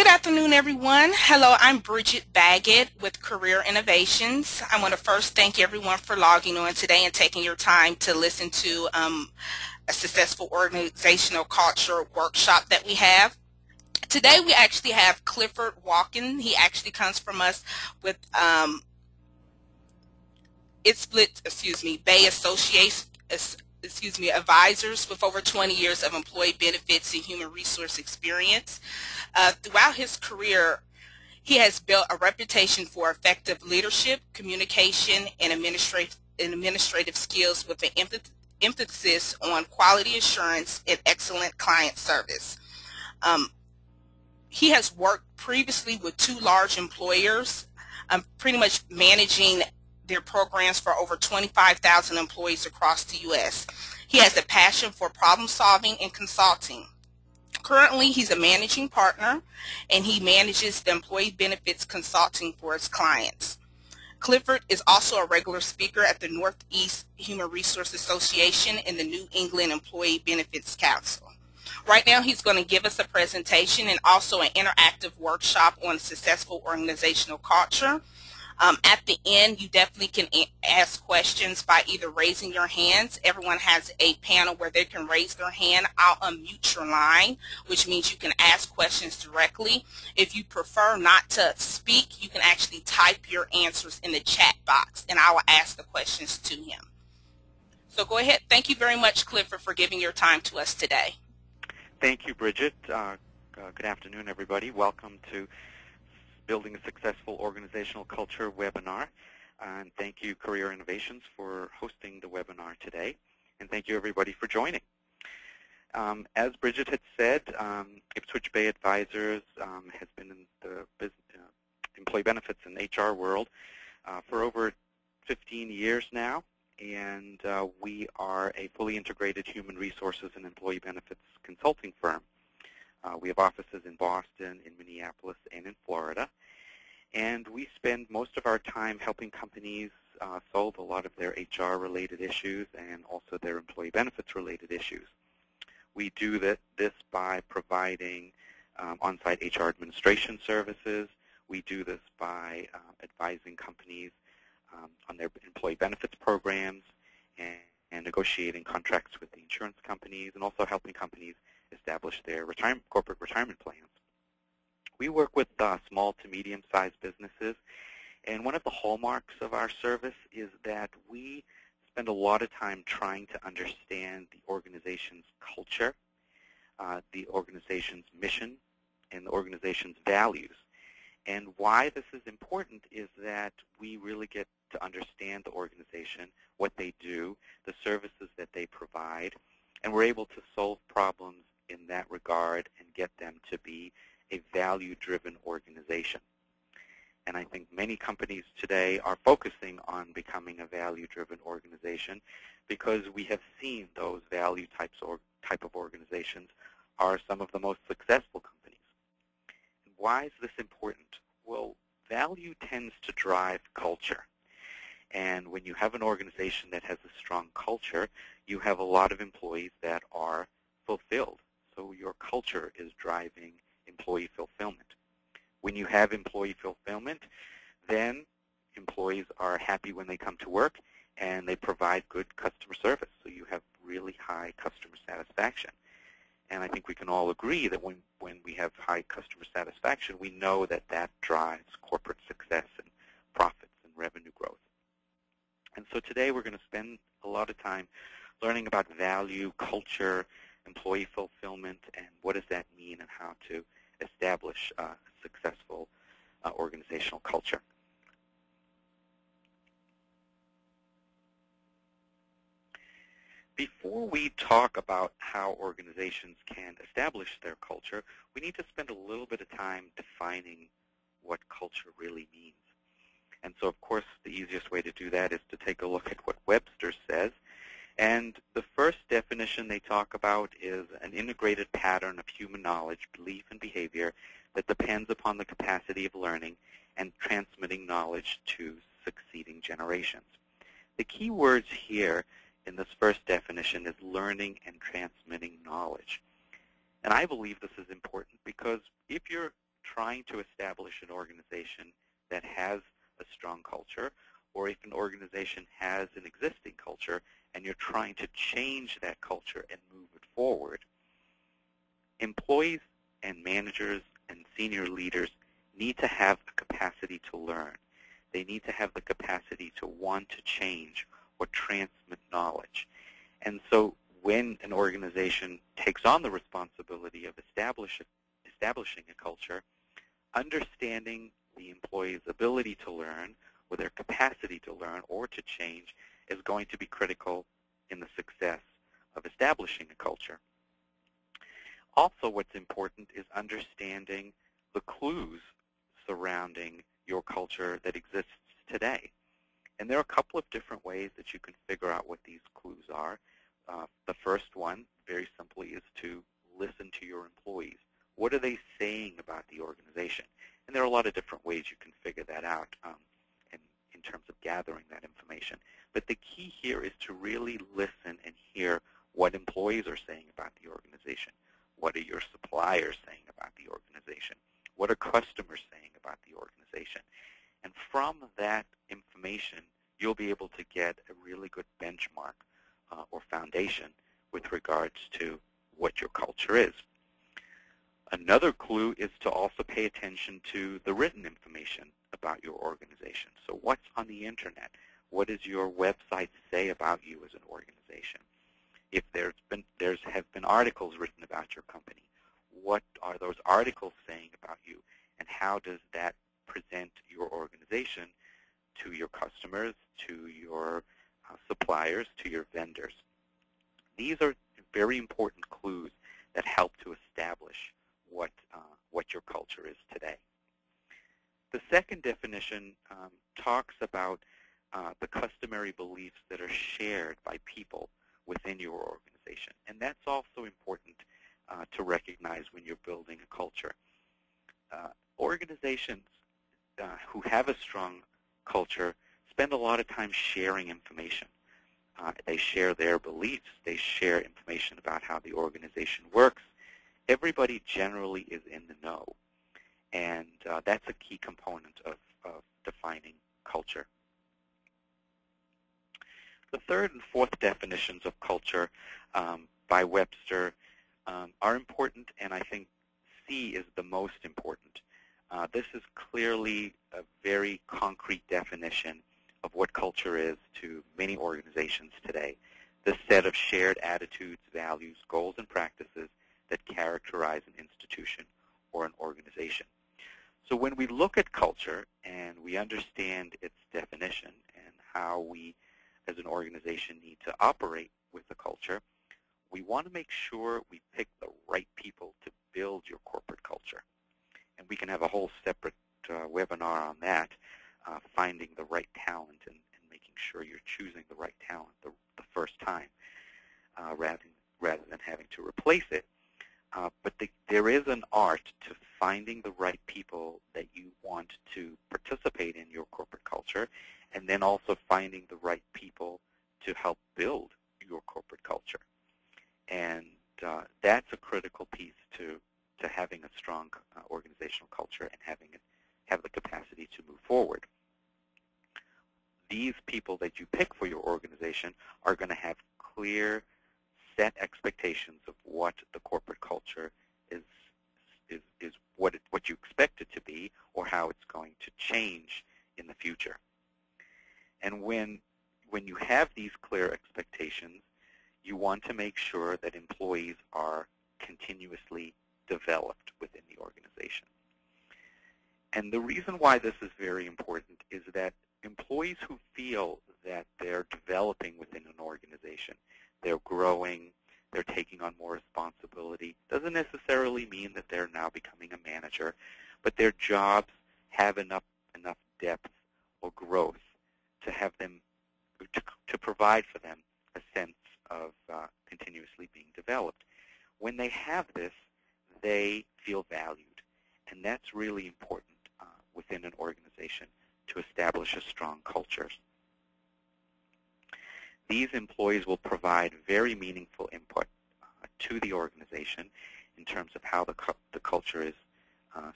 Good afternoon, everyone. Hello, I'm Bridget Baggett with Career Innovations. I want to first thank everyone for logging on today and taking your time to listen to a successful organizational culture workshop that we have. Today we actually have Clifford Walken. He actually comes from us with Bay Association, advisors with over 20 years of employee benefits and human resource experience. Throughout his career, he has built a reputation for effective leadership, communication, and administrative skills with an emphasis on quality assurance and excellent client service. He has worked previously with two large employers, pretty much managing their programs for over 25,000 employees across the U.S. He has a passion for problem solving and consulting. Currently, he's a managing partner, and he manages the employee benefits consulting for his clients. Clifford is also a regular speaker at the Northeast Human Resource Association and the New England Employee Benefits Council. Right now, he's going to give us a presentation and also an interactive workshop on successful organizational culture. At the end, you definitely can ask questions by either raising your hands. Everyone has a panel where they can raise their hand. I'll unmute your line, which means you can ask questions directly. If you prefer not to speak, you can actually type your answers in the chat box, and I will ask the questions to him. So go ahead. Thank you very much, Clifford, for giving your time to us today. Thank you, Bridget. Good afternoon, everybody. Welcome to Building a Successful Organizational Culture webinar. And thank you, Career Innovations, for hosting the webinar today. And thank you, everybody, for joining. As Bridget had said, Ipswich Bay Advisors has been in the employee benefits and HR world for over 15 years now. And we are a fully integrated human resources and employee benefits consulting firm. We have offices in Boston, in Minneapolis, and in Florida. And we spend most of our time helping companies solve a lot of their HR-related issues and also their employee benefits-related issues. We do this by providing on-site HR administration services. We do this by advising companies on their employee benefits programs and negotiating contracts with the insurance companies, and also helping companies establish their corporate retirement plans. We work with small to medium-sized businesses, and one of the hallmarks of our service is that we spend a lot of time trying to understand the organization's culture, the organization's mission, and the organization's values. And why this is important is that we really get to understand the organization, what they do, the services that they provide, and we're able to solve problems in that regard and get them to be a value-driven organization. And I think many companies today are focusing on becoming a value-driven organization because we have seen those value type of organizations are some of the most successful companies. And why is this important? Well, value tends to drive culture. And when you have an organization that has a strong culture, you have a lot of employees that are fulfilled. So your culture is driving employee fulfillment. When you have employee fulfillment, then employees are happy when they come to work and they provide good customer service. So you have really high customer satisfaction. And I think we can all agree that when we have high customer satisfaction, we know that that drives corporate success and profits and revenue growth. And so today we're going to spend a lot of time learning about value, culture, employee fulfillment, and what does that mean and how to establish a successful organizational culture. Before we talk about how organizations can establish their culture, we need to spend a little bit of time defining what culture really means. And so, of course, the easiest way to do that is to take a look at what Webster says. And the first definition they talk about is an integrated pattern of human knowledge, belief, and behavior that depends upon the capacity of learning and transmitting knowledge to succeeding generations. The key words here in this first definition is learning and transmitting knowledge. And I believe this is important because if you're trying to establish an organization that has a strong culture, or if an organization has an existing culture and you're trying to change that culture and move it forward, employees and managers and senior leaders need to have the capacity to learn. They need to have the capacity to want to change or transmit knowledge. And so when an organization takes on the responsibility of establishing a culture, understanding the employee's ability to learn or their capacity to learn or to change is going to be critical in the success of establishing a culture. Also, what's important is understanding the clues surrounding your culture that exists today. And there are a couple of different ways that you can figure out what these clues are. The first one, very simply, is to listen to your employees. What are they saying about the organization? And there are a lot of different ways you can figure that out in terms of gathering that information. But the key here is to really listen and hear what employees are saying about the organization. What are your suppliers saying about the organization? What are customers saying about the organization? And from that information, you'll be able to get a really good benchmark or foundation with regards to what your culture is. Another clue is to also pay attention to the written information about your organization. So what's on the internet? What does your website say about you as an organization? If there have been articles written about your company, what are those articles saying about you, and how does that present your organization to your customers, to your suppliers, to your vendors? These are very important clues that help to establish what your culture is today. The second definition talks about the customary beliefs that are shared by people within your organization. And that's also important to recognize when you're building a culture. Organizations who have a strong culture spend a lot of time sharing information. They share their beliefs. They share information about how the organization works. Everybody generally is in the know. And that's a key component of defining culture. The third and fourth definitions of culture by Webster are important, and I think C is the most important. This is clearly a very concrete definition of what culture is to many organizations today. The set of shared attitudes, values, goals, and practices that characterize an institution or an organization. So when we look at culture and we understand its definition and how we as an organization need to operate with the culture, we want to make sure we pick the right people to build your corporate culture. And we can have a whole separate webinar on that, finding the right talent and making sure you're choosing the right talent the first time rather than having to replace it. But there is an art to finding the right people that you want to participate in your corporate culture, and then also finding the right people to help build your corporate culture. And that's a critical piece to having a strong organizational culture and have the capacity to move forward. These people that you pick for your organization are going to have clear set expectations of what the corporate culture is what you expect it to be, or how it's going to change in the future. And when you have these clear expectations, you want to make sure that employees are continuously developed within the organization. And the reason why this is very important is that employees who feel that they're developing within an organization, they're growing, they're taking on more responsibility, doesn't necessarily mean that they're now becoming a manager, but their jobs have enough depth or growth to have them, to provide for them a sense of continuously being developed. When they have this, they feel valued, and that's really important within an organization to establish a strong culture. These employees will provide very meaningful input to the organization in terms of how the culture is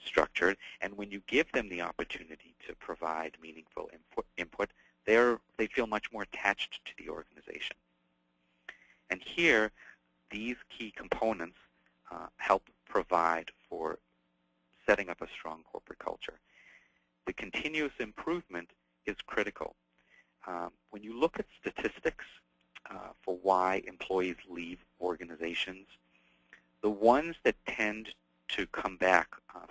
structured, and when you give them the opportunity to provide meaningful input, they feel much more attached to the organization. And here, these key components help provide for setting up a strong corporate culture. The continuous improvement is critical. When you look at statistics for why employees leave organizations, the ones that tend to come back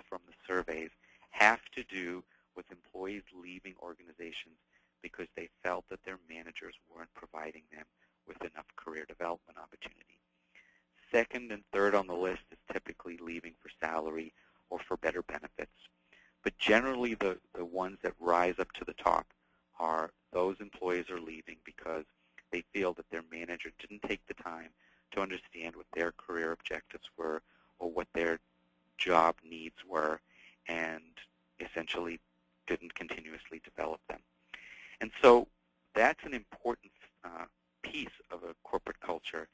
from the surveys have to do with employees leaving organizations because they felt that their managers weren't providing them with enough career development opportunity. Second and third on the list is typically leaving for salary or for better benefits. But generally the ones that rise up to the top are those employees are leaving because they feel that their manager didn't take the time to understand what their career objectives were or what their job needs were, and essentially didn't continuously develop them. And so that's an important piece of a corporate culture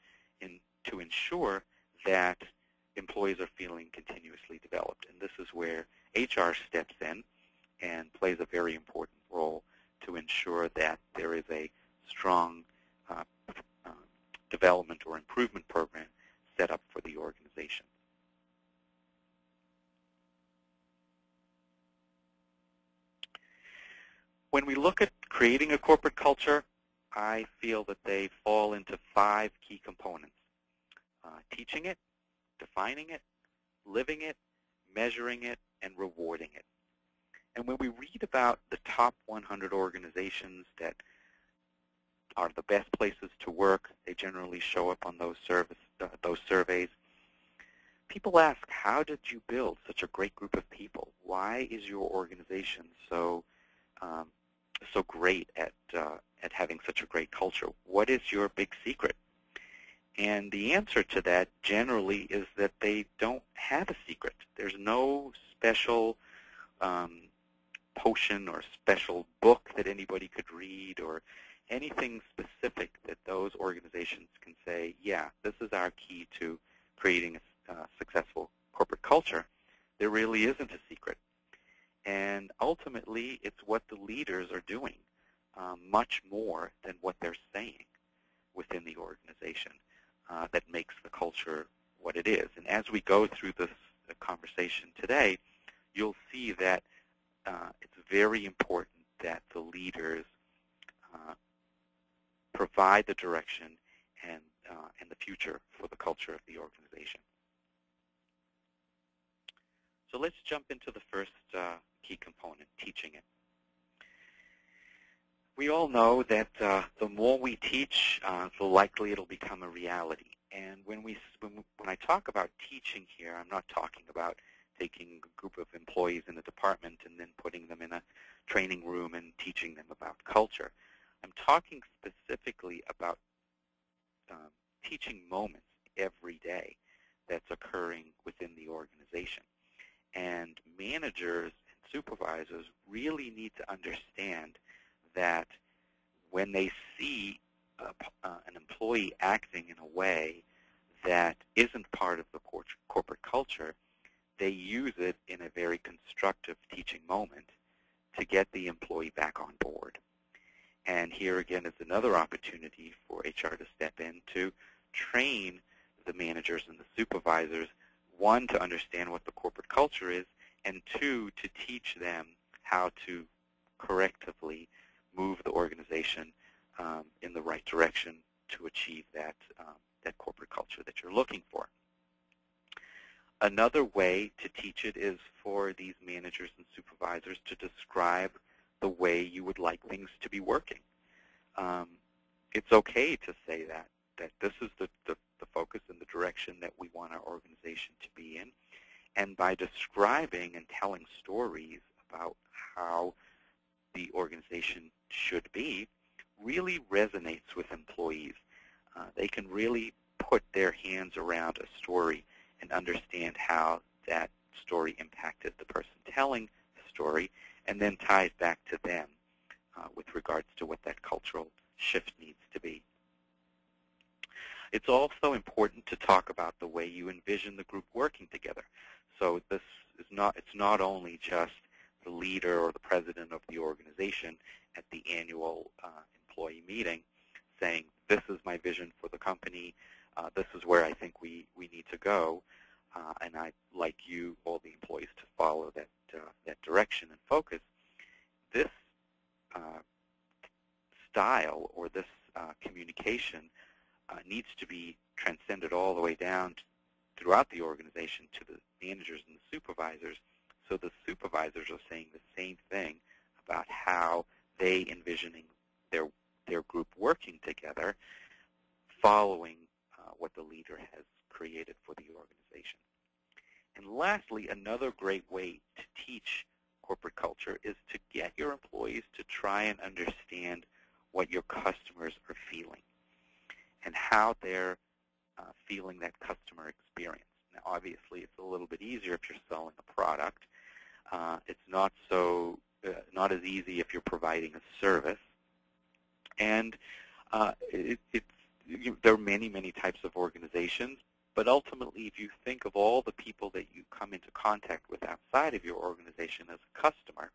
to ensure that employees are feeling continuously developed. And this is where HR steps in and plays a very important role to ensure that there is a strong development or improvement program set up for the organization. When we look at creating a corporate culture, I feel that they fall into 5 key components: teaching it, defining it, living it, measuring it, and rewarding it. And when we read about the top 100 organizations that are the best places to work, they generally show up on those surveys. People ask, how did you build such a great group of people? Why is your organization so great at having such a great culture? What is your big secret? And the answer to that generally is that they don't have a secret. There's no special potion or special book that anybody could read or anything specific that those organizations can say, yeah, this is our key to creating a successful corporate culture. There really isn't a secret. And ultimately, it's what the leaders are doing, much more than what they're saying within the organization that makes the culture what it is. And as we go through this conversation today, you'll see that it's very important that the leaders provide the direction and the future for the culture of the organization. So let's jump into the first key component, teaching it. We all know that the more we teach, the likely it'll become a reality. And when I talk about teaching here, I'm not talking about taking a group of employees in a department and then putting them in a training room and teaching them about culture. I'm talking specifically about teaching moments every day that's occurring within the organization. And managers and supervisors really need to understand that when they see an employee acting in a way that isn't part of the corporate culture, they use it in a very constructive teaching moment to get the employee back on board. And here again is another opportunity for HR to step in to train the managers and the supervisors, one, to understand what the corporate culture is, and two, to teach them how to correctively move the organization in the right direction to achieve that corporate culture that you're looking for. Another way to teach it is for these managers and supervisors to describe the way you would like things to be working. It's okay to say that this is the focus and the direction that we want our organization to be in. And by describing and telling stories about how the organization should be, really resonates with employees. They can really put their hands around a story and understand how that story impacted the person telling the story, and then ties back to them with regards to what that cultural shift needs to be. It's also important to talk about the way you envision the group working together. So it's not only just the leader or the president of the organization at the annual employee meeting saying, this is my vision for the company, this is where I think we need to go, and I'd like you, all the employees, to follow that direction and focus. This style or this communication needs to be transcended all the way down throughout the organization to the managers and the supervisors, so the supervisors are saying the same thing about how they envisioning their group working together, following what the leader has created for the organization. And lastly, another great way to teach corporate culture is to get your employees to try and understand what your customers are feeling and how they're feeling that customer experience. Now, obviously, it's a little bit easier if you're selling a product. It's not as easy if you're providing a service. And there are many, many types of organizations, but ultimately, if you think of all the people that you come into contact with outside of your organization as a customer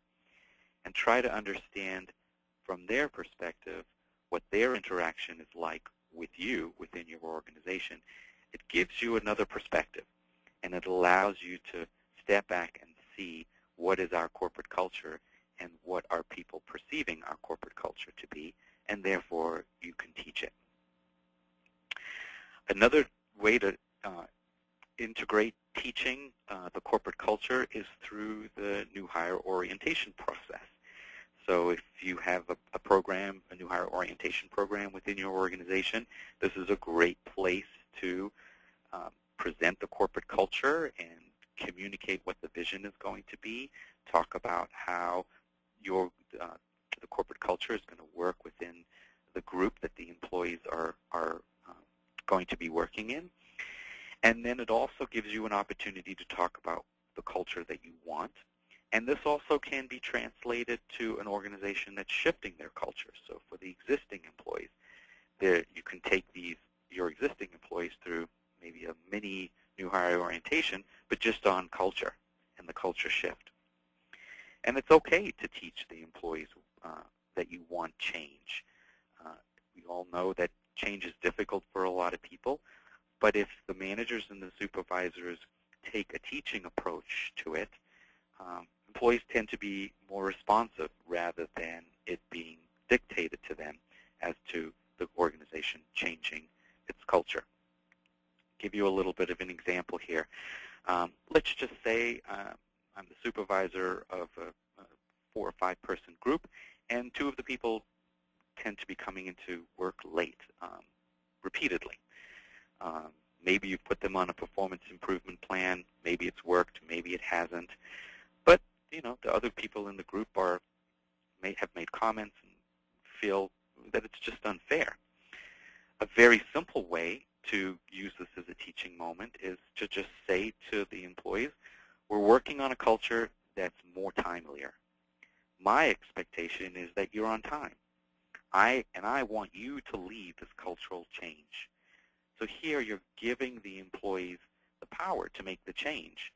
and try to understand from their perspective what their interaction is like with you within your organization, it gives you another perspective, and it allows you to step back and see what is our corporate culture and what are people perceiving our corporate culture to be, and therefore you can teach it. Another way to integrate teaching the corporate culture is through the new hire orientation process. So if you have a program, a new hire orientation program within your organization, this is a great place to present the corporate culture and communicate what the vision is going to be, talk about how the corporate culture is going to work within the group that the employees are going to be working in. And then it also gives you an opportunity to talk about the culture that you want. And this also can be translated to an organization that's shifting their culture. So for the existing employees, you can take your existing employees through maybe a mini new hire orientation, but just on culture and the culture shift. And it's okay to teach the employees that you want change. We all know that change is difficult for a lot of people, but if the managers and the supervisors take a teaching approach to it, employees tend to be more responsive rather than it being dictated to them as to the organization changing its culture. Give you a little bit of an example here. Let's just say I'm the supervisor of a 4 or 5 person group, and 2 of the people tend to be coming into work late repeatedly. Maybe you put them on a performance improvement plan. Maybe it's worked. Maybe it hasn't. But the other people in the group may have made comments and feel that it's just unfair. A very simple way to use this as a teaching moment is to just say to the employees, we're working on a culture that's more timelier. My expectation is that you're on time. I want you to lead this cultural change. So here you're giving the employees the power to make the change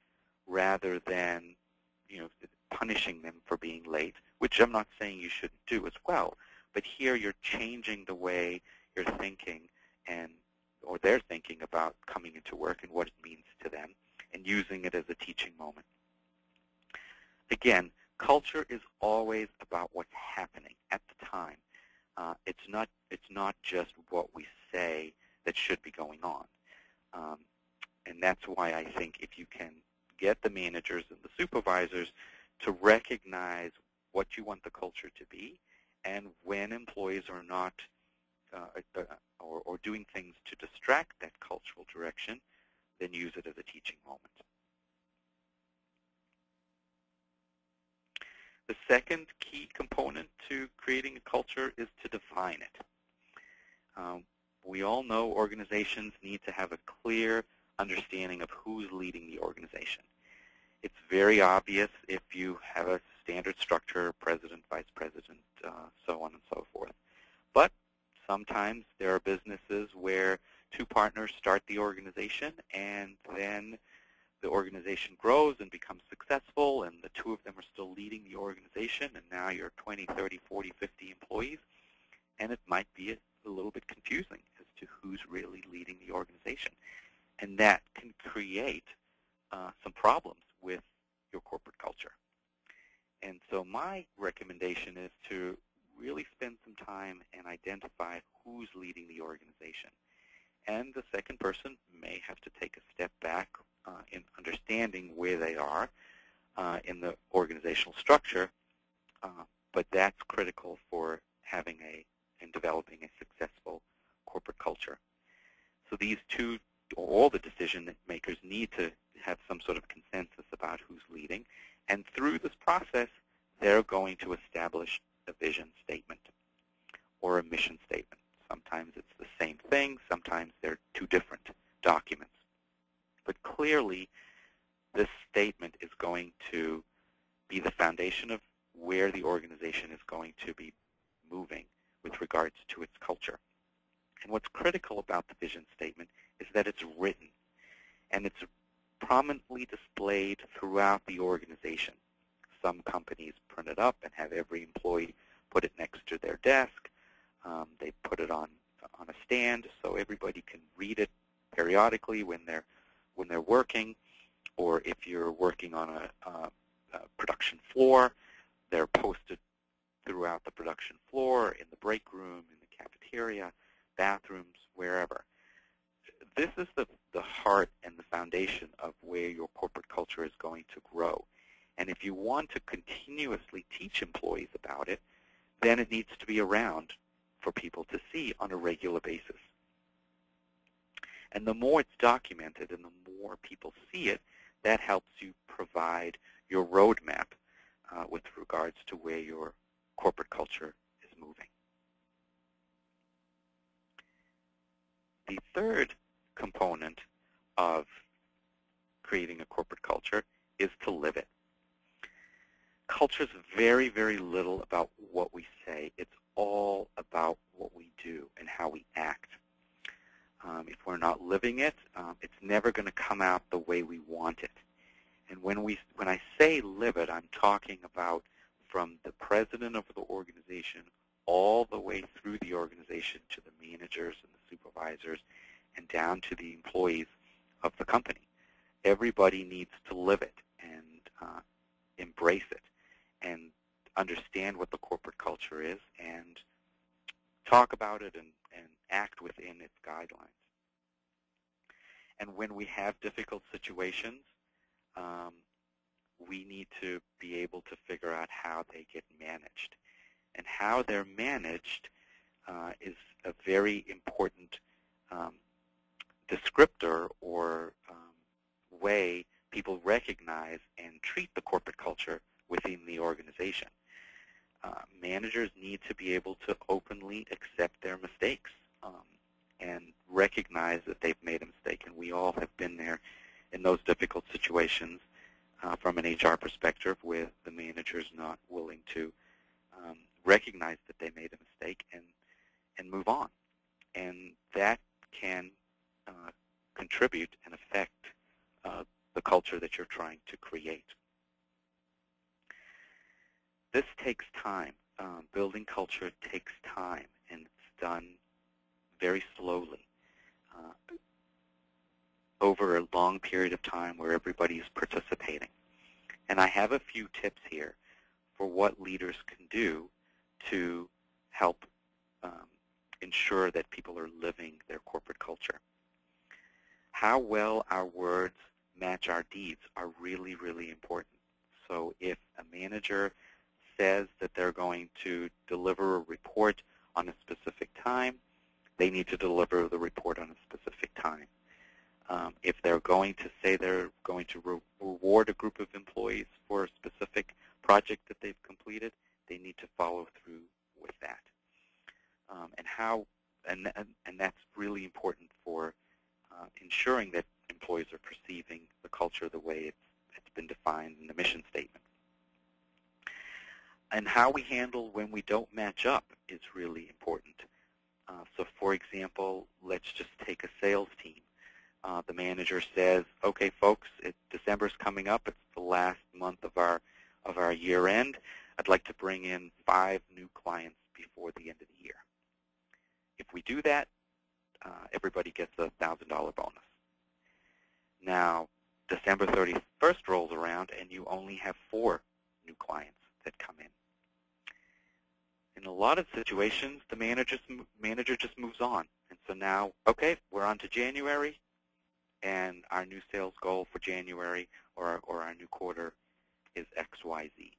rather than punishing them for being late, which I'm not saying you shouldn't do as well. But here you're changing the way you're thinking or they're thinking about coming into work and what it means to them, and using it as a teaching moment. Again, culture is always about what's happening at the time. It's not just what we say that should be going on. And that's why I think if you can get the managers and the supervisors to recognize what you want the culture to be, and when employees are not or doing things to distract that cultural direction, then use it as a teaching moment. The second key component to creating a culture is to define it. We all know organizations need to have a clear understanding of who's leading the organization. It's very obvious if you have a standard structure, president, vice president, so on and so forth. But sometimes there are businesses where 2 partners start the organization, and then the organization grows and becomes successful, and the two of them are still leading the organization, and now you're 20, 30, 40, 50 employees, and it might be a little bit confusing as to who's really leading the organization. And that can create some problems with your corporate culture. And so my recommendation is to really spend some time and identify who's leading the organization. And the second person may have to take a step back in understanding where they are in the organizational structure, but that's critical for having and developing a successful corporate culture. So these two, all the decision makers need to have some sort of consensus about who's leading, and through this process, they're going to establish a vision statement or a mission statement. Sometimes it's the same thing, sometimes they're two different documents. But clearly, this statement is going to be the foundation of where the organization is going to be moving with regards to its culture. And what's critical about the vision statement is that it's written, and it's prominently displayed throughout the organization. Some companies print it up and have every employee put it next to their desk. They put it on a stand so everybody can read it periodically when they're working, or if you're working on a production floor, they're posted throughout the production floor, in the break room, in the cafeteria, bathrooms, wherever. This is the heart and the foundation of where your corporate culture is going to grow. And if you want to continuously teach employees about it, then it needs to be around for people to see on a regular basis. And the more it's documented and the more people see it, that helps you provide your roadmap with regards to where your corporate culture is moving. The third component of creating a corporate culture is to live it. Culture is very, very little about what we say. It's all about what we do and how we act. If we're not living it, it's never going to come out the way we want it. And when I say live it, I'm talking about from the president of the organization all the way through the organization to the managers and the supervisors and down to the employees of the company. Everybody needs to live it and embrace it and understand what the corporate culture is and talk about it and act within its guidelines. And when we have difficult situations, we need to be able to figure out how they get managed. And how they're managed is a very important descriptor or way people recognize and treat the corporate culture within the organization. Managers need to be able to openly accept their mistakes and recognize that they've made a mistake. And we all have been there in those difficult situations from an HR perspective where the manager is not willing to recognize that they made a mistake and move on. And that can contribute and affect the culture that you're trying to create. This takes time. Building culture takes time, and it's done very slowly over a long period of time where everybody is participating. And I have a few tips here for what leaders can do to help ensure that people are living their corporate culture. How well our words match our deeds are really, really important. So if a manager says that they're going to deliver a report on a specific time, they need to deliver the report on a specific time. If they're going to say they're going to reward a group of employees for a specific project that they've completed, they need to follow through with that. And that's really important for ensuring that employees are perceiving the culture the way it's been defined in the mission statement. And how we handle when we don't match up is really important. So for example, let's just take a sales team. The manager says, okay, folks, December's coming up. It's the last month of our year end. I'd like to bring in 5 new clients before the end of the year. If we do that, everybody gets a $1,000 bonus. Now, December 31st rolls around, and you only have 4 new clients that come in. In a lot of situations, the manager just moves on. And so now, okay, we're on to January, and our new sales goal for January or our new quarter is XYZ.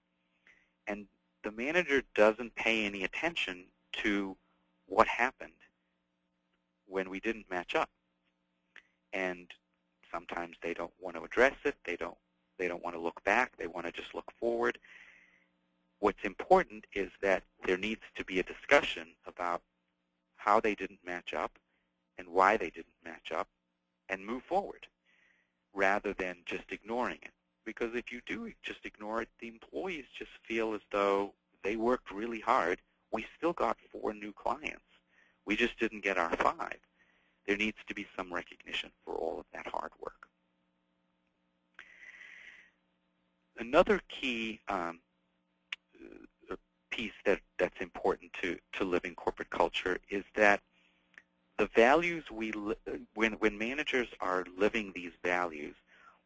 And the manager doesn't pay any attention to what happened when we didn't match up. And sometimes they don't want to address it. They don't want to look back. They want to just look forward. What's important is that there needs to be a discussion about how they didn't match up and why they didn't match up, and move forward rather than just ignoring it. Because if you do just ignore it, the employees just feel as though they worked really hard. We still got 4 new clients. We just didn't get our 5. There needs to be some recognition for all of that hard work. Another key piece that's important to living corporate culture is that the values when managers are living these values,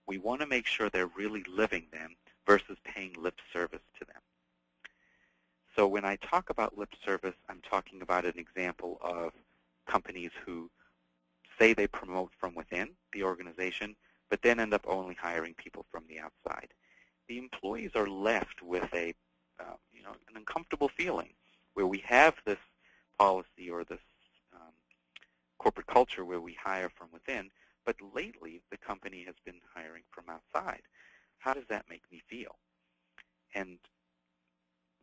we want to make sure they're really living them versus paying lip service to them. So when I talk about lip service, I'm talking about an example of companies who say they promote from within the organization, but then end up only hiring people from the outside. The employees are left with an uncomfortable feeling where we have this policy or this corporate culture where we hire from within, but lately the company has been hiring from outside. How does that make me feel? And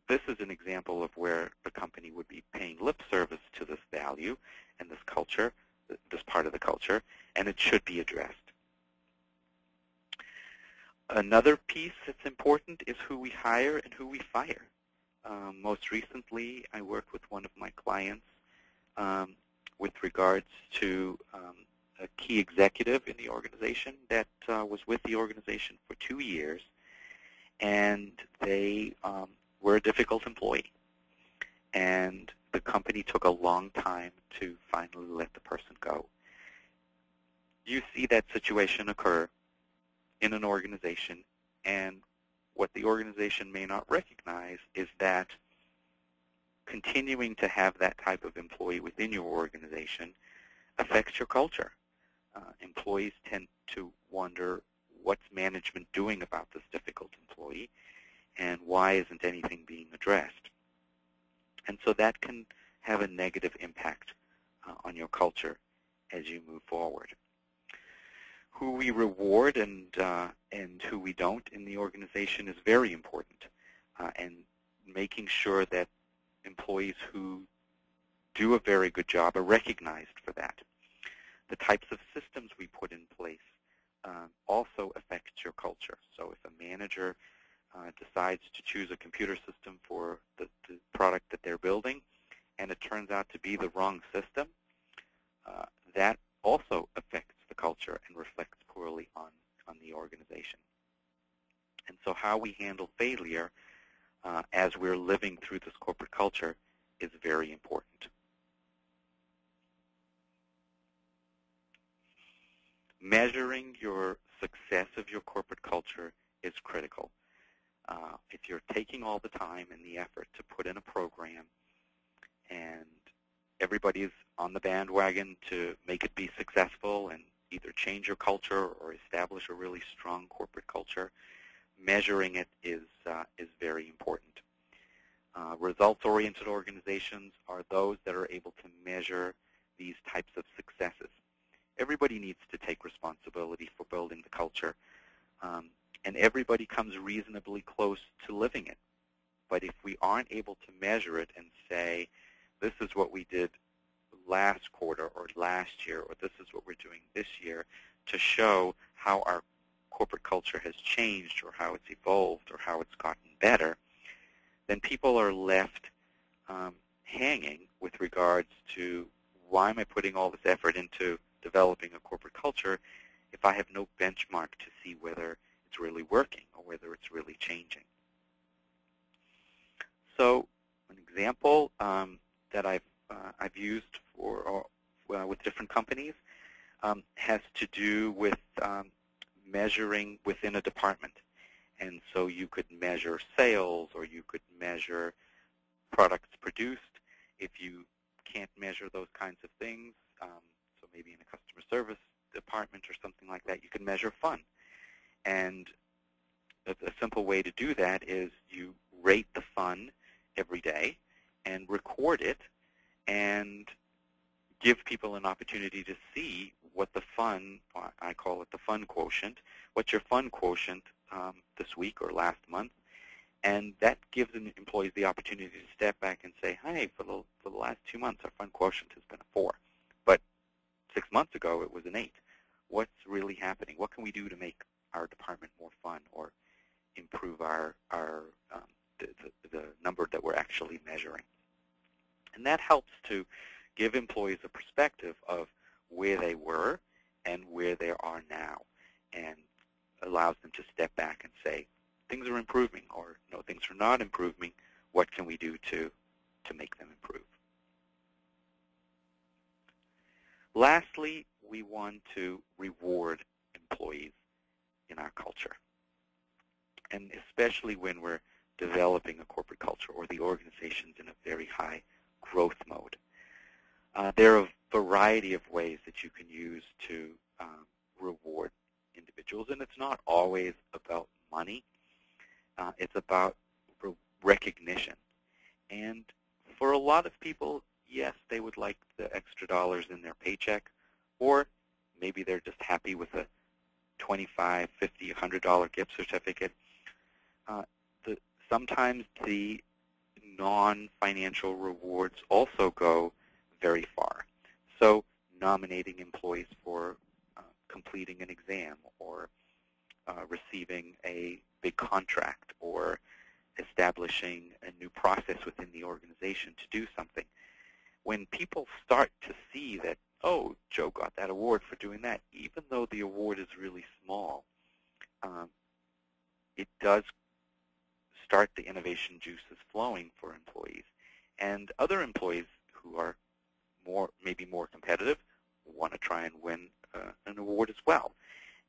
this is an example of where the company would be paying lip service to this value and this culture, this part of the culture, and it should be addressed. Another piece that's important is who we hire and who we fire. Most recently, I worked with one of my clients with regards to a key executive in the organization that was with the organization for 2 years, and they were a difficult employee. And the company took a long time to finally let the person go. You see that situation occur in an organization, and what the organization may not recognize is that continuing to have that type of employee within your organization affects your culture. Employees tend to wonder, what's management doing about this difficult employee, and why isn't anything being addressed? And so that can have a negative impact on your culture as you move forward. Who we reward and who we don't in the organization is very important, and making sure that employees who do a very good job are recognized for that. The types of systems we put in place also affect your culture. So if a manager decides to choose a computer system for the product that they're building, and it turns out to be the wrong system, that also affects the culture and reflects poorly on the organization. And so how we handle failure as we're living through this corporate culture is very important. Measuring your success of your corporate culture is critical. If you're taking all the time and the effort to put in a program and everybody's on the bandwagon to make it be successful and either change your culture or establish a really strong corporate culture, measuring it is very important. Results-oriented organizations are those that are able to measure these types of successes. Everybody needs to take responsibility for building the culture, and everybody comes reasonably close to living it. But if we aren't able to measure it and say, this is what we did last quarter or last year, or this is what we're doing this year, to show how our corporate culture has changed or how it's evolved or how it's gotten better, then people are left hanging with regards to, why am I putting all this effort into developing a corporate culture if I have no benchmark to see whether it's really working or whether it's really changing? So an example that I've used with different companies has to do with measuring within a department. And so you could measure sales, or you could measure products produced. If you can't measure those kinds of things, so maybe in a customer service department or something like that, you can measure fun. And a simple way to do that is you rate the fun every day and record it and give people an opportunity to see what the fun, I call it the fun quotient, what's your fun quotient this week or last month. And that gives employees the opportunity to step back and say, hey, for the last 2 months, our fun quotient has been a 4. But 6 months ago, it was an 8. What's really happening? What can we do to make our department more fun or improve the number that we're actually measuring? And that helps to give employees a perspective of where they were and where they are now, and allows them to step back and say, things are improving, or no, things are not improving. What can we do to make them improve? Lastly, we want to reward employees in our culture, and especially when we're developing a corporate culture or the organization's in a very high growth mode. There are a variety of ways that you can use to reward individuals, and it's not always about money. It's about recognition. And for a lot of people, yes, they would like the extra dollars in their paycheck, or maybe they're just happy with a $25, $50, $100 gift certificate. Sometimes the non-financial rewards also go very far. So nominating employees for completing an exam, or receiving a big contract, or establishing a new process within the organization to do something. When people start to see that, oh, Joe got that award for doing that, even though the award is really small, it does start the innovation juices flowing for employees. And other employees who are maybe more competitive want to try and win an award as well.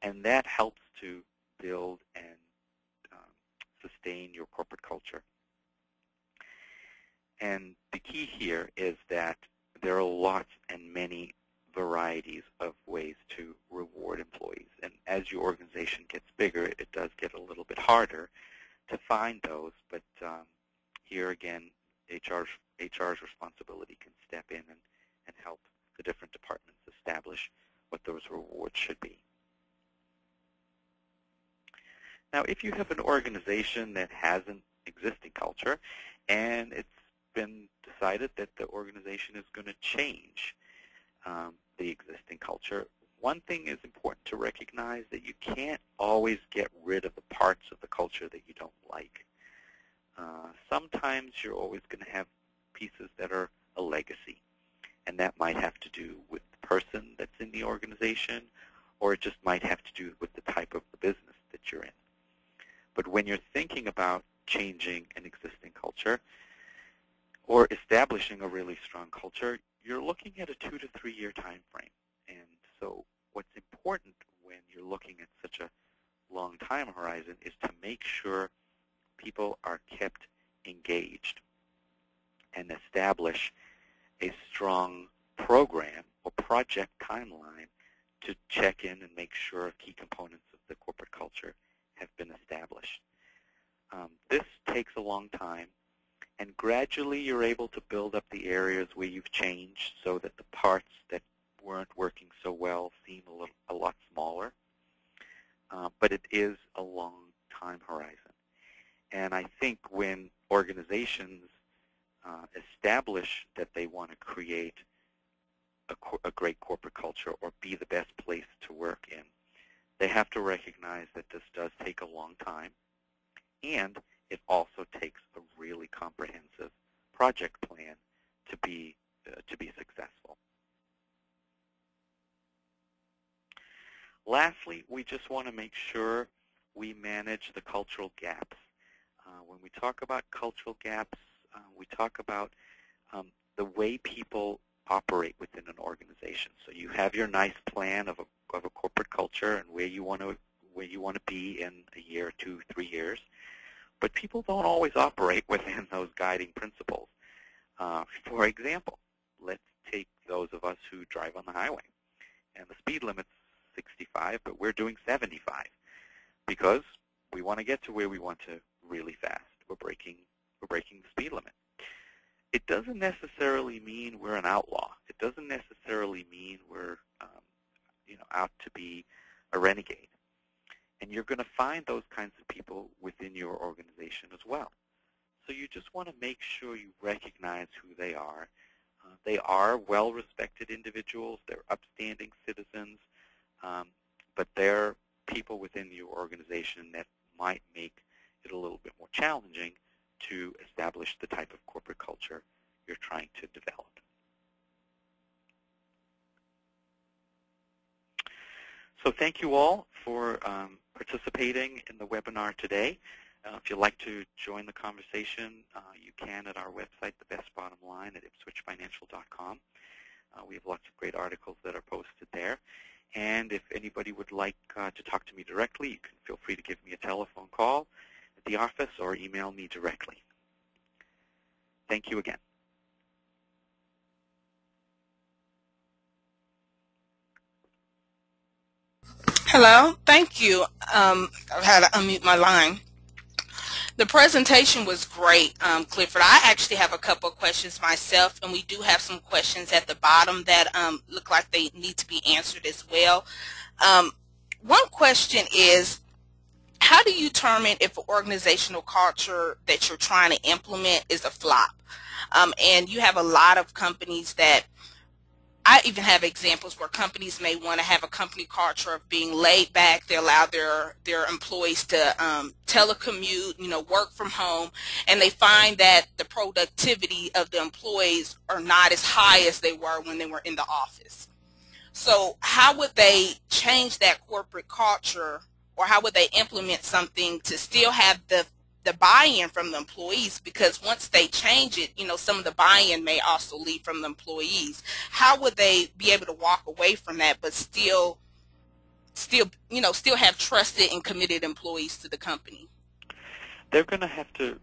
And that helps to build and sustain your corporate culture. And the key here is that there are lots and many varieties of ways to reward employees. And as your organization gets bigger, it does get a little bit harder to find those. But here again, HR's responsibility can step in and help the different departments establish what those rewards should be. Now, if you have an organization that has an existing culture and it's been decided that the organization is going to change the existing culture, one thing is important to recognize, that you can't always get rid of the parts of the culture that you don't like. Sometimes you're always going to have pieces that are a legacy, and that might have to do with the person that's in the organization, or it just might have to do with the type of the business that you're in. But when you're thinking about changing an existing culture or establishing a really strong culture, you're looking at a 2 to 3 year time frame. And so what's important when you're looking at such a long time horizon is to make sure people are kept engaged and establish a strong program or project timeline to check in and make sure key components of the corporate culture have been established. This takes a long time, and gradually you're able to build up the areas where you've changed so that the parts that weren't working so well seem a lot smaller. But it is a long time horizon. And I think when organizations establish that they want to create a great corporate culture or be the best place to work in, they have to recognize that this does take a long time, and it also takes a really comprehensive project plan to be successful. Lastly, we just want to make sure we manage the cultural gaps. When we talk about cultural gaps, we talk about the way people operate within an organization. So you have your nice plan of a corporate culture and where you want to be in a year, 2, 3 years, but people don't always operate within those guiding principles. For example, let's take those of us who drive on the highway, and the speed limit's 65, but we're doing 75 because we want to get to where we want to really fast. We're breaking the speed limit. It doesn't necessarily mean we're an outlaw. It doesn't necessarily mean we're out to be a renegade. And you're going to find those kinds of people within your organization as well. So you just want to make sure you recognize who they are. They are well-respected individuals. They're upstanding citizens. But they're people within your organization that might make it a little bit more challenging to establish the type of corporate culture you're trying to develop. So thank you all for participating in the webinar today. If you'd like to join the conversation, you can at our website, The Best Bottom Line at ipswichfinancial.com. We have lots of great articles that are posted there. And if anybody would like to talk to me directly, you can feel free to give me a telephone call at the office or email me directly. Thank you again. Hello, thank you. I had to unmute my line. The presentation was great, Clifford. I actually have a couple of questions myself, and we do have some questions at the bottom that look like they need to be answered as well. One question is, how do you determine if an organizational culture that you're trying to implement is a flop? And you have a lot of companies that, I even have examples where companies may want to have a company culture of being laid back. They allow their employees to telecommute, work from home, and they find that the productivity of the employees are not as high as they were when they were in the office. So how would they change that corporate culture, or how would they implement something to still have the buy-in from the employees? Because once they change it, some of the buy-in may also leave from the employees. How would they be able to walk away from that but still have trusted and committed employees to the company? They're going to have to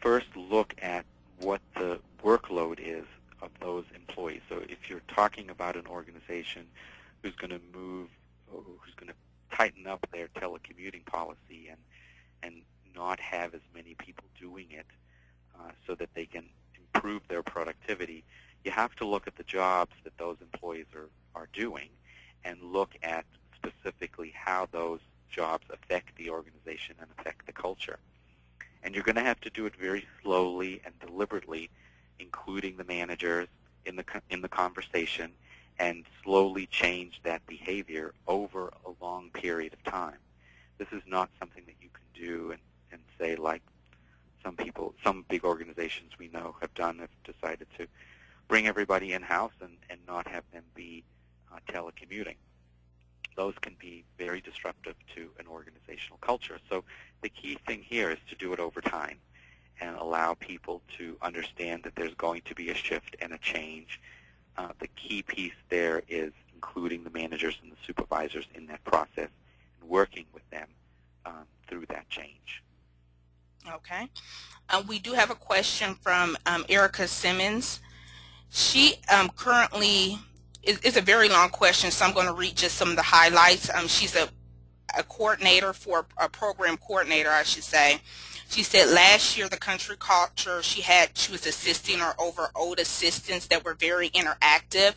first look at what the workload is of those employees. So if you're talking about an organization who's going to who's going to tighten up their telecommuting policy and not have as many people doing it so that they can improve their productivity, you have to look at the jobs that those employees are doing and look at specifically how those jobs affect the organization and affect the culture. And you're going to have to do it very slowly and deliberately, including the managers in the conversation, and slowly change that behavior over a long period of time. This is not something that you can do and say, like some big organizations we know have done, have decided to bring everybody in-house and not have them be telecommuting. Those can be very disruptive to an organizational culture. So the key thing here is to do it over time and allow people to understand that there's going to be a shift and a change. The key piece there is including the managers and the supervisors in that process and working with them through that change. Okay. We do have a question from Erica Simmons. She currently is a very long question, so I'm going to read just some of the highlights. She's a coordinator for a program coordinator, I should say. She said last year the country culture she was assisting or over old assistants that were very interactive.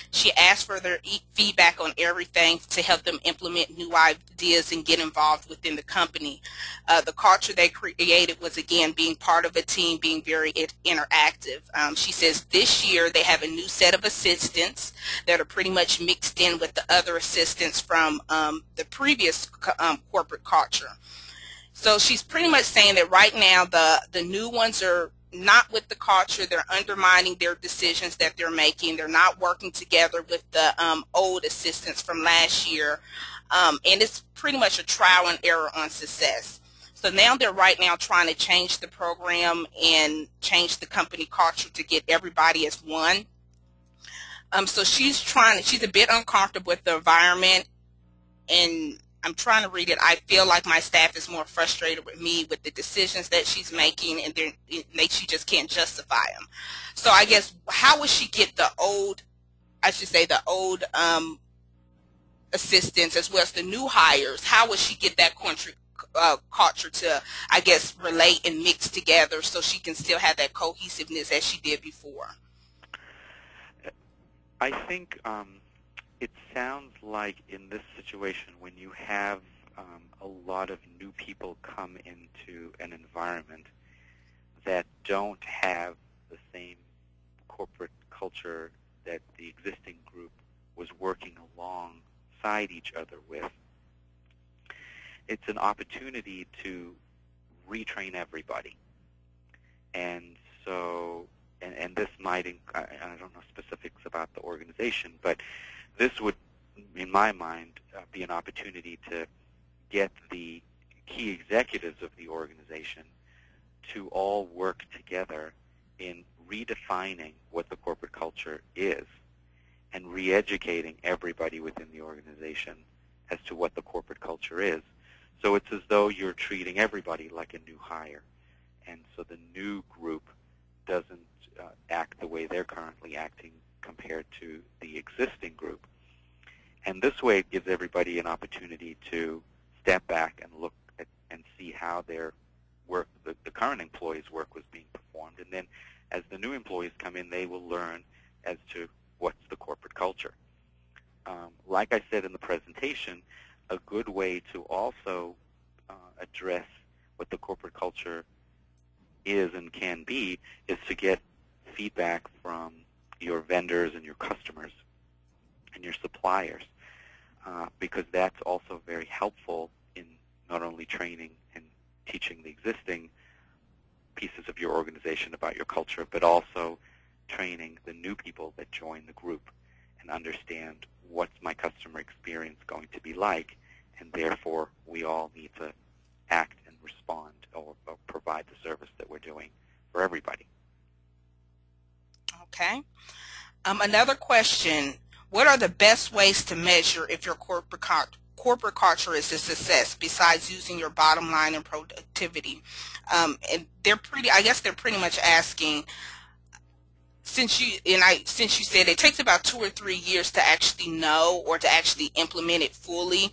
She asked for their feedback on everything to help them implement new ideas and get involved within the company. The culture they created was, again, being part of a team, being very interactive. She says this year they have a new set of assistants that are pretty much mixed in with the other assistants from the previous corporate culture. So she's pretty much saying that right now the new ones are not with the culture. They're undermining their decisions that they're making. They're not working together with the old assistants from last year. And it's pretty much a trial and error on success. So now they're right now trying to change the program and change the company culture to get everybody as one. So she's a bit uncomfortable with the environment, and I'm trying to read it. I feel like my staff is more frustrated with me with the decisions that she's making, and she just can't justify them. So I guess, how would she get the old assistants as well as the new hires? How would she get that culture to, I guess, relate and mix together so she can still have that cohesiveness as she did before? I think it sounds like in this situation, when you have a lot of new people come into an environment that don't have the same corporate culture that the existing group was working alongside each other with, it's an opportunity to retrain everybody. And so, and this might, I don't know specifics about the organization, but this would, in my mind, be an opportunity to get the key executives of the organization to all work together in redefining what the corporate culture is and re-educating everybody within the organization as to what the corporate culture is. So it's as though you're treating everybody like a new hire. And so the new group doesn't act the way they're currently acting compared to the existing group. And this way it gives everybody an opportunity to step back and look at and see how their work, the current employees' work was being performed. And then as the new employees come in, they will learn as to what's the corporate culture. Like I said in the presentation, a good way to also address what the corporate culture is and can be is to get feedback from your vendors and your customers and your suppliers, because that's also very helpful in not only training and teaching the existing pieces of your organization about your culture, but also training the new people that join the group and understand what's my customer experience going to be like, and therefore we all need to act and respond or provide the service that we're doing for everybody. Okay. Another question: what are the best ways to measure if your corporate culture is a success besides using your bottom line and productivity? And I guess they're pretty much asking, since you said it takes about 2 or 3 years to actually know or to actually implement it fully,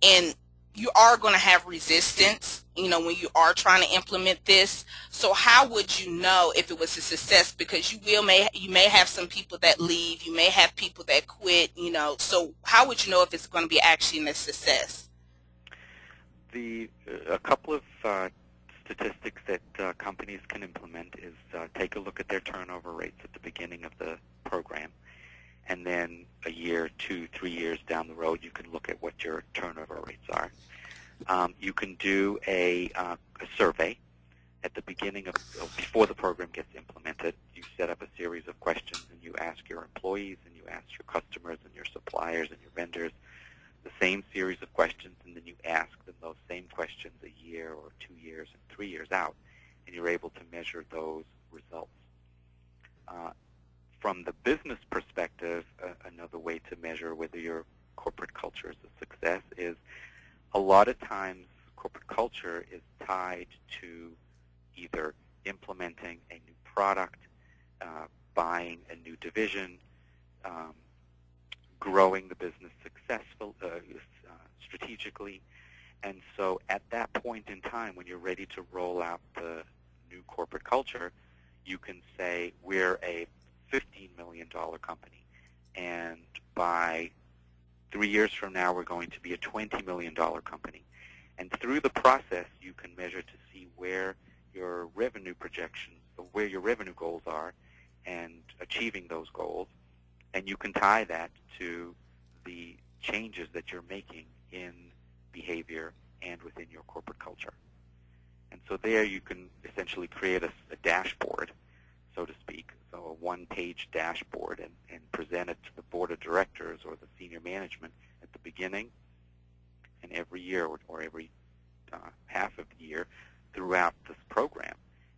and you are going to have resistance, when you are trying to implement this. So how would you know if it was a success? Because you may have some people that leave, you may have people that quit, so how would you know if it's going to be actually a success? A couple of statistics that companies can implement is take a look at their turnover rates at the beginning of the program, and then a year, 2, 3 years down the road, you can look at what your turnover rates are. You can do a survey at the beginning before the program gets implemented. You set up a series of questions, and you ask your employees, and you ask your customers, and your suppliers, and your vendors the same series of questions, and then you ask them those same questions a year or 2 years and 3 years out, and you're able to measure those results. From the business perspective, another way to measure whether your corporate culture is a success is, a lot of times corporate culture is tied to either implementing a new product, buying a new division, growing the business strategically. And so at that point in time, when you're ready to roll out the new corporate culture, you can say, we're a $15 million company, and by 3 years from now, we're going to be a $20 million company. And through the process, you can measure to see where your revenue projections, or where your revenue goals are, and achieving those goals. And you can tie that to the changes that you're making in behavior and within your corporate culture. And so there you can essentially create a dashboard, so to speak, so a one-page dashboard, and present it to the board of directors or the senior management at the beginning every year or every half of the year throughout this program.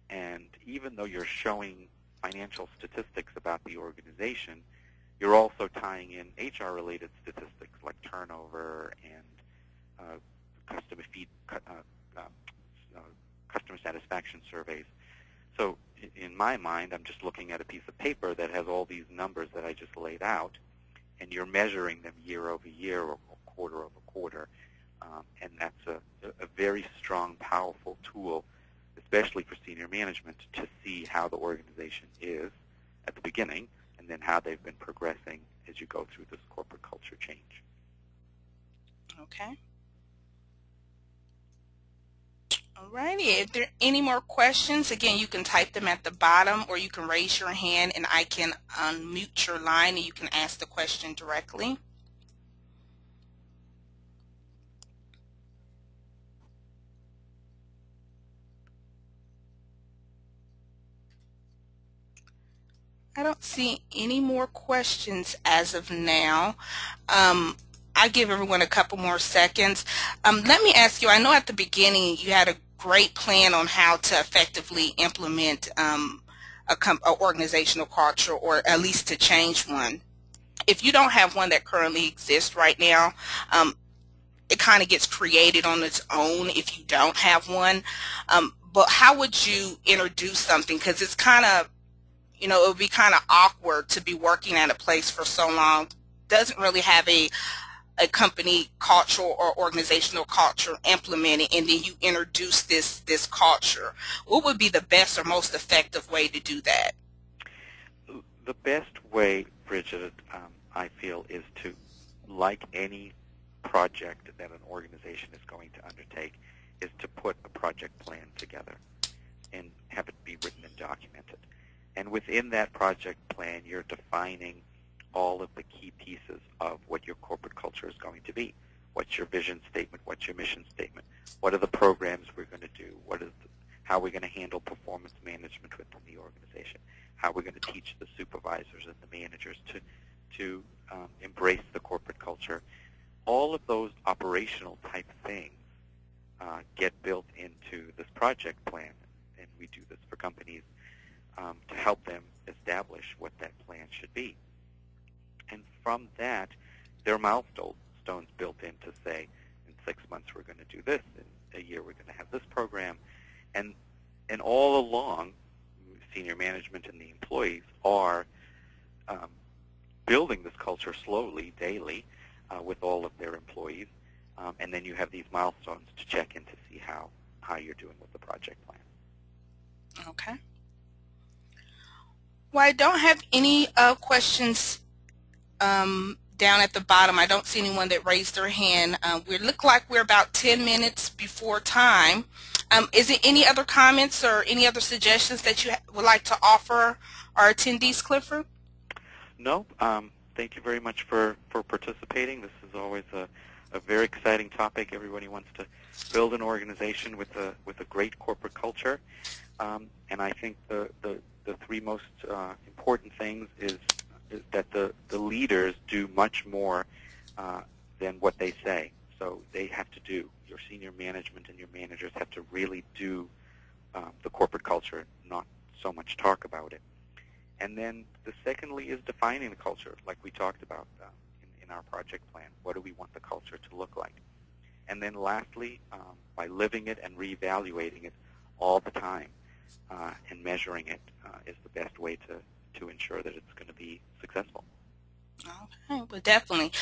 And even though you're showing financial statistics about the organization, you're also tying in HR-related statistics like turnover and customer satisfaction surveys. So in my mind, I'm just looking at a piece of paper that has all these numbers that I just laid out, and you're measuring them year over year or quarter over quarter. And that's a very strong, powerful tool, especially for senior management, to see how the organization is at the beginning and then how they've been progressing as you go through this corporate culture change. Okay. Alrighty, if there are any more questions, again, you can type them at the bottom, or you can raise your hand and I can unmute your line and you can ask the question directly. I don't see any more questions as of now. I'll give everyone a couple more seconds. Let me ask you, I know at the beginning you had a great plan on how to effectively implement a organizational culture, or at least to change one. If you don't have one that currently exists right now, it kind of gets created on its own if you don't have one. But how would you introduce something? Because it's kind of, it would be kind of awkward to be working at a place for so long, doesn't really have a company cultural or organizational culture implemented, and then you introduce this culture. What would be the best or most effective way to do that? The best way, Bridget, I feel, is to, like any project that an organization is going to undertake, is to put a project plan together and have it be written and documented. And within that project plan, you're defining all of the key pieces of what your corporate culture is going to be. What's your vision statement? What's your mission statement? What are the programs we're going to do? How are we going to handle performance management within the organization? How are we going to teach the supervisors and the managers to embrace the corporate culture? All of those operational type things get built into this project plan, and we do this for companies to help them establish what that plan should be. And from that, there are milestones built in to say, in 6 months we're going to do this, in a year we're going to have this program. And all along, senior management and the employees are building this culture slowly, daily, with all of their employees. And then you have these milestones to check in to see how you're doing with the project plan. Okay. Well, I don't have any questions down at the bottom. I don't see anyone that raised their hand. We look like we're about 10 minutes before time. Is there any other comments or any other suggestions that you would like to offer our attendees, Clifford? No. Thank you very much for participating. This is always a very exciting topic. Everybody wants to build an organization with a great corporate culture. And I think the three most important things is that the leaders do much more than what they say. So they have to do. Your senior management and your managers have to really do the corporate culture, not so much talk about it. And then the secondly is defining the culture, like we talked about in our project plan. What do we want the culture to look like? And then lastly, by living it and reevaluating it all the time and measuring it is the best way to ensure that it's going to be successful. Okay, well, definitely.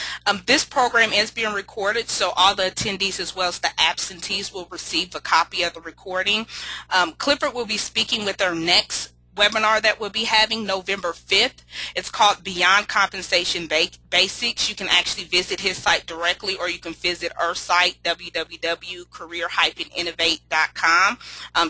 This program is being recorded, so all the attendees as well as the absentees will receive a copy of the recording. Clifford will be speaking with our next webinar that we'll be having November 5th. It's called Beyond Compensation Basics. You can actually visit his site directly, or you can visit our site, www.career-innovate.com,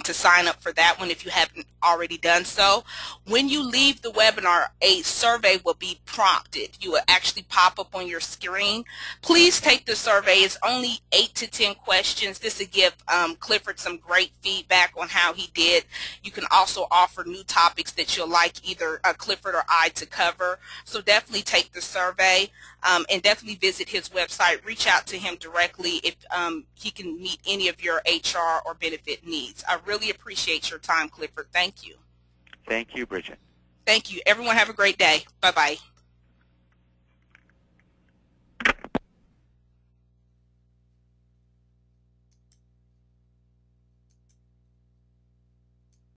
to sign up for that one if you haven't already done so. When you leave the webinar, a survey will be prompted. You will actually pop up on your screen. Please take the survey. It's only 8 to 10 questions. This will give Clifford some great feedback on how he did. You can also offer new topics that you'll like either Clifford or I to cover. So definitely take the survey. today, and definitely visit his website. Reach out to him directly if he can meet any of your HR or benefit needs. I really appreciate your time, Clifford. Thank you. Thank you, Bridget. Thank you. Everyone have a great day. Bye-bye.